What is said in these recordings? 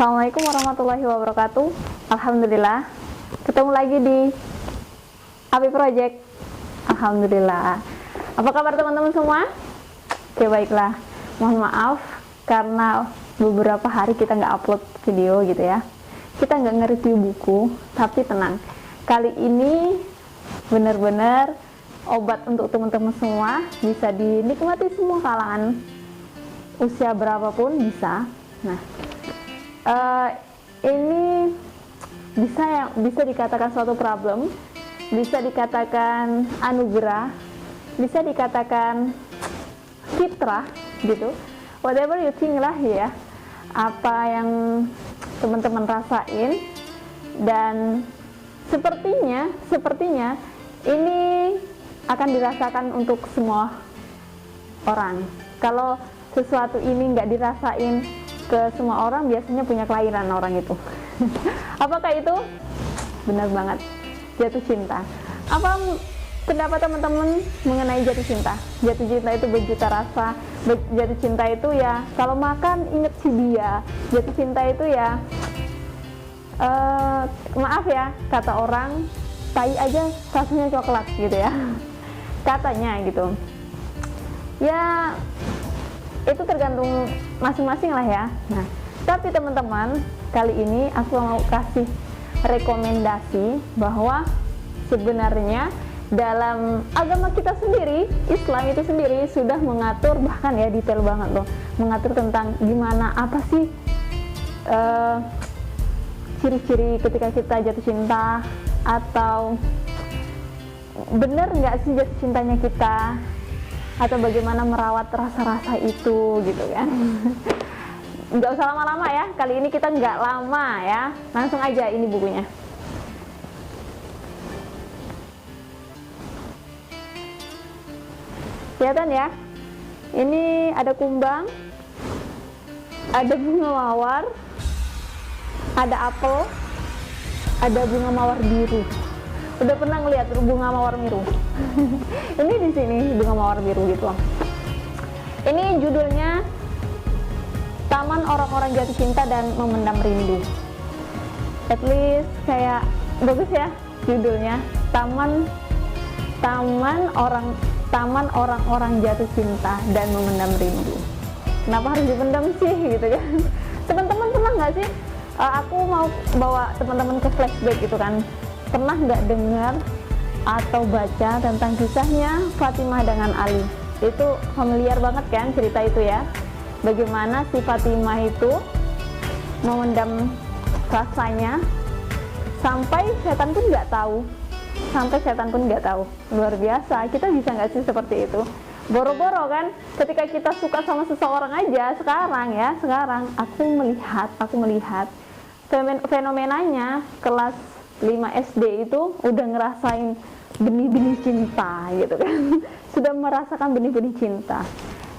Assalamualaikum warahmatullahi wabarakatuh. Alhamdulillah, ketemu lagi di Api Project. Alhamdulillah. Apa kabar teman-teman semua? Oke, baiklah. Mohon maaf karena beberapa hari kita nggak upload video gitu ya. Kita nggak nge-review buku, tapi tenang. Kali ini benar-benar obat untuk teman-teman semua, bisa dinikmati semua kalangan, usia berapapun bisa. Nah, ini bisa dikatakan suatu problem, bisa dikatakan anugerah, bisa dikatakan fitrah gitu, whatever you think lah ya, apa yang teman-teman rasain. Dan sepertinya ini akan dirasakan untuk semua orang. Kalau sesuatu ini nggak dirasain ke semua orang, biasanya punya kelainan orang itu. Apakah itu? Benar banget, jatuh cinta. Apa pendapat teman-teman mengenai jatuh cinta? Jatuh cinta itu berjuta rasa. Jatuh cinta itu ya kalau makan inget si dia. Jatuh cinta itu ya maaf ya, kata orang, tai aja rasanya coklat gitu ya. Katanya gitu. Ya itu tergantung masing-masing lah ya. Nah, tapi teman-teman, kali ini aku mau kasih rekomendasi bahwa sebenarnya dalam agama kita sendiri, Islam itu sendiri sudah mengatur, bahkan ya detail banget loh, mengatur tentang gimana, apa sih ciri-ciri ketika kita jatuh cinta, atau bener nggak sih jatuh cintanya kita, atau bagaimana merawat rasa-rasa itu gitu kan. Nggak usah lama-lama ya, kali ini kita nggak lama ya, langsung aja ini bukunya. Kelihatan ya, ini ada kumbang, ada bunga mawar, ada apel, ada bunga mawar biru. Udah pernah ngeliat bunga mawar biru? Ini di sini bunga mawar biru gitu. Ini judulnya Taman Orang-Orang Jatuh Cinta dan Memendam Rindu. At least kayak bagus ya judulnya, Taman Orang-Orang Jatuh Cinta dan Memendam Rindu. Kenapa harus dipendam sih gitu kan? Teman-teman pernah nggak sih? Aku mau bawa teman-teman ke flashback gitu kan. Pernah nggak dengar atau baca tentang kisahnya Fatimah dengan Ali? Itu familiar banget kan cerita itu ya. Bagaimana si Fatimah itu memendam rasanya sampai setan pun nggak tahu. Luar biasa. Kita bisa nggak sih seperti itu? Boro-boro kan, ketika kita suka sama seseorang aja, sekarang aku melihat fenomenanya kelas 5 SD itu udah ngerasain benih-benih cinta gitu kan. Sudah merasakan benih-benih cinta.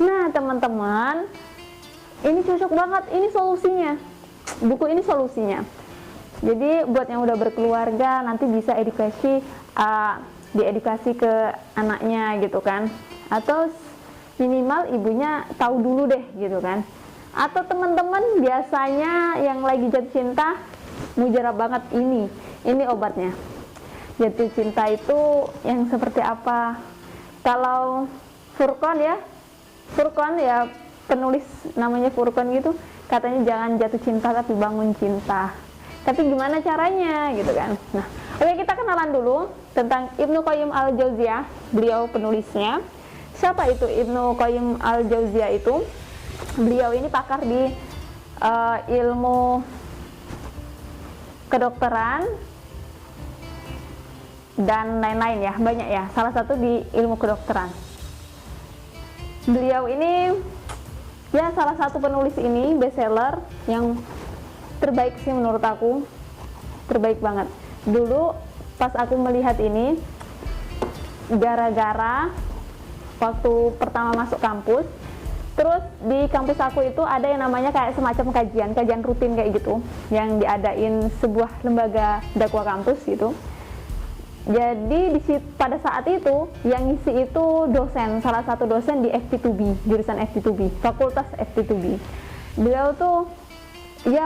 Nah teman-teman, ini cocok banget, ini solusinya. Buku ini solusinya. Jadi buat yang udah berkeluarga, nanti bisa diedukasi ke anaknya gitu kan. Atau minimal ibunya tahu dulu deh gitu kan. Atau teman-teman biasanya yang lagi jatuh cinta, mujarab banget ini obatnya. Jatuh cinta itu yang seperti apa? Kalau Furqan ya penulis namanya Furqan gitu, katanya jangan jatuh cinta tapi bangun cinta. Tapi gimana caranya gitu kan? Nah, oke, kita kenalan dulu tentang Ibnu Qayyim al-Jauziyah, beliau penulisnya. Siapa itu Ibnu Qayyim al-Jauziyah itu? Beliau ini pakar di ilmu kedokteran dan lain-lain ya, banyak ya, salah satu di ilmu kedokteran. Beliau ini ya salah satu penulis ini bestseller yang terbaik sih menurut aku, terbaik banget. Dulu pas aku melihat ini, gara-gara waktu pertama masuk kampus, terus di kampus aku itu ada yang namanya kayak semacam kajian rutin kayak gitu, yang diadain sebuah lembaga dakwah kampus gitu. Jadi pada saat itu yang ngisi itu dosen, salah satu dosen di FT2B, jurusan FT2B, fakultas FT2B. Beliau tuh ya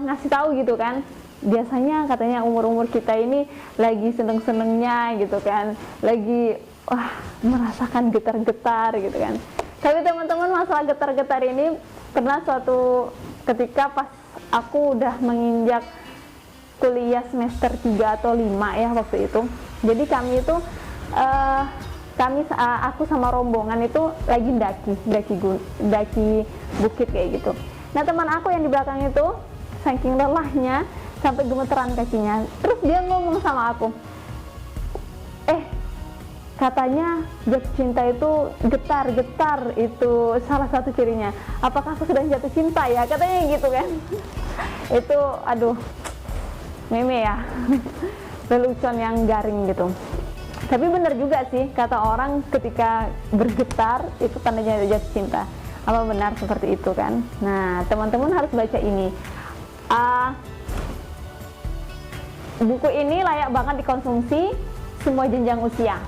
ngasih tahu gitu kan. Biasanya katanya umur-umur kita ini lagi seneng-senengnya gitu kan, lagi merasakan getar-getar gitu kan. Tapi teman-teman, masalah getar-getar ini pernah suatu ketika pas aku udah menginjak kuliah semester 3 atau 5 ya waktu itu. Jadi kami itu aku sama rombongan itu lagi daki bukit kayak gitu. Nah, teman aku yang di belakang itu saking lelahnya sampai gemeteran kakinya. Terus dia ngomong sama aku, katanya jatuh cinta itu getar-getar, itu salah satu cirinya. Apakah aku sedang jatuh cinta ya? Katanya gitu kan. Itu aduh, meme ya. Lelucon yang garing gitu. Tapi benar juga sih kata orang, ketika bergetar itu tandanya jatuh cinta. Apa benar seperti itu kan? Nah, teman-teman harus baca ini. Buku ini layak banget dikonsumsi semua jenjang usia.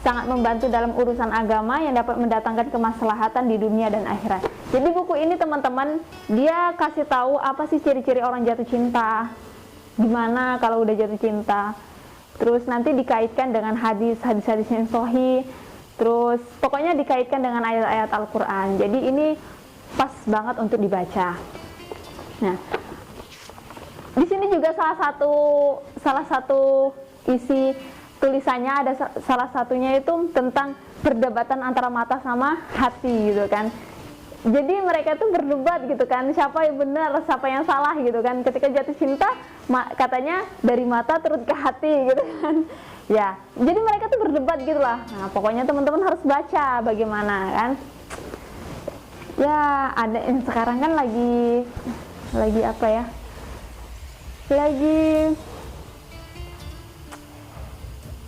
Sangat membantu dalam urusan agama yang dapat mendatangkan kemaslahatan di dunia dan akhirat. Jadi buku ini teman-teman, dia kasih tahu apa sih ciri-ciri orang jatuh cinta, gimana kalau udah jatuh cinta. Terus nanti dikaitkan dengan hadis-hadis yang sahih. Terus pokoknya dikaitkan dengan ayat-ayat Al-Quran. Jadi ini pas banget untuk dibaca. Nah, di sini juga salah satu isi tulisannya ada salah satunya itu tentang perdebatan antara mata sama hati gitu kan. Jadi mereka tuh berdebat gitu kan, siapa yang benar, siapa yang salah gitu kan. Ketika jatuh cinta katanya dari mata turun ke hati gitu kan. Ya, jadi mereka tuh berdebat gitu lah. Nah, pokoknya teman-teman harus baca bagaimana kan. Ya, ada yang sekarang kan lagi apa ya?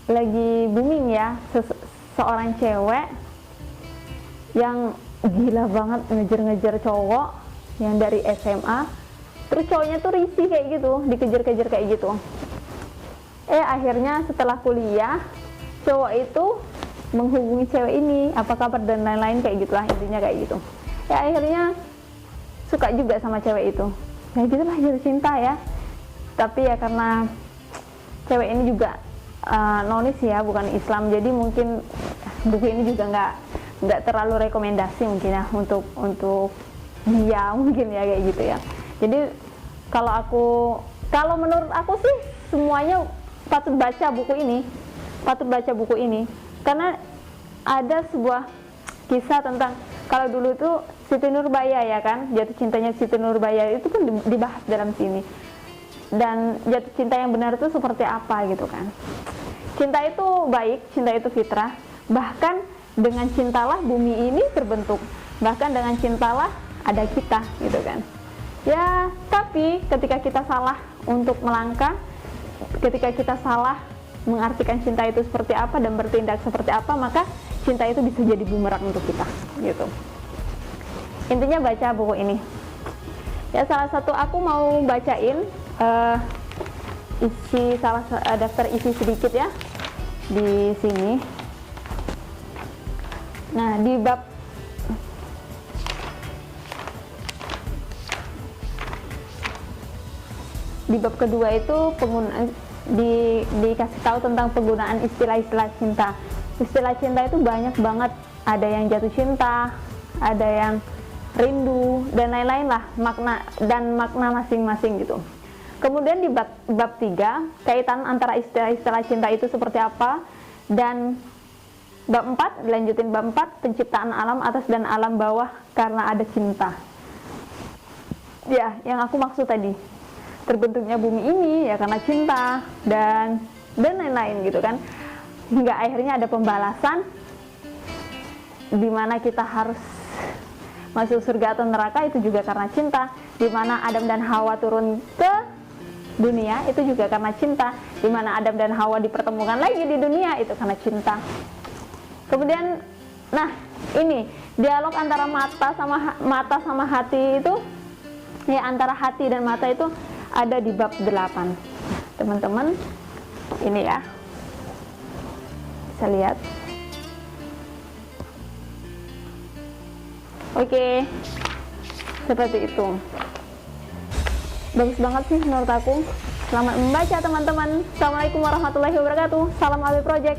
Lagi booming ya, seorang cewek yang gila banget ngejar-ngejar cowok yang dari SMA. Terus cowoknya tuh risih kayak gitu, dikejar-kejar kayak gitu. Akhirnya setelah kuliah, cowok itu menghubungi cewek ini, apa kabar dan lain-lain kayak gitulah, intinya kayak gitu. Akhirnya suka juga sama cewek itu. Ya gitulah, jatuh cinta ya. Tapi ya karena cewek ini juga nonis ya, bukan Islam, jadi mungkin buku ini juga nggak terlalu rekomendasi mungkin ya untuk dia mungkin ya kayak gitu ya. Jadi kalau menurut aku sih semuanya patut baca buku ini karena ada sebuah kisah tentang, kalau dulu tuh Siti Nurbaya ya kan, jatuh cintanya Siti Nurbaya itu pun dibahas dalam sini. Dan jatuh cinta yang benar itu seperti apa gitu kan. Cinta itu baik, cinta itu fitrah. Bahkan dengan cintalah bumi ini terbentuk. Bahkan dengan cintalah ada kita gitu kan. Ya, tapi ketika kita salah untuk melangkah, ketika kita salah mengartikan cinta itu seperti apa dan bertindak seperti apa, maka cinta itu bisa jadi bumerang untuk kita gitu. Intinya baca buku ini. Ya, salah satu aku mau bacain daftar isi sedikit ya di sini. Nah, di bab kedua itu dikasih tahu tentang penggunaan istilah-istilah cinta. Istilah cinta itu banyak banget, ada yang jatuh cinta, ada yang rindu dan lain-lain lah, makna masing-masing gitu. Kemudian di bab 3, kaitan antara istilah-istilah cinta itu seperti apa, dan bab 4, dilanjutin bab 4, penciptaan alam atas dan alam bawah karena ada cinta. Ya, yang aku maksud tadi, terbentuknya bumi ini ya karena cinta dan lain-lain gitu kan. Hingga akhirnya ada pembalasan di mana kita harus masuk surga atau neraka, itu juga karena cinta. Di mana Adam dan Hawa turun ke dunia, itu juga karena cinta. Di mana Adam dan Hawa dipertemukan lagi di dunia, itu karena cinta. Kemudian, nah ini dialog antara mata sama hati itu, ya antara hati dan mata itu ada di bab 8. Teman-teman, ini ya, bisa lihat. Oke. Seperti itu. Bagus banget sih menurut aku. Selamat membaca teman-teman. Assalamualaikum warahmatullahi wabarakatuh. Salam AB Project.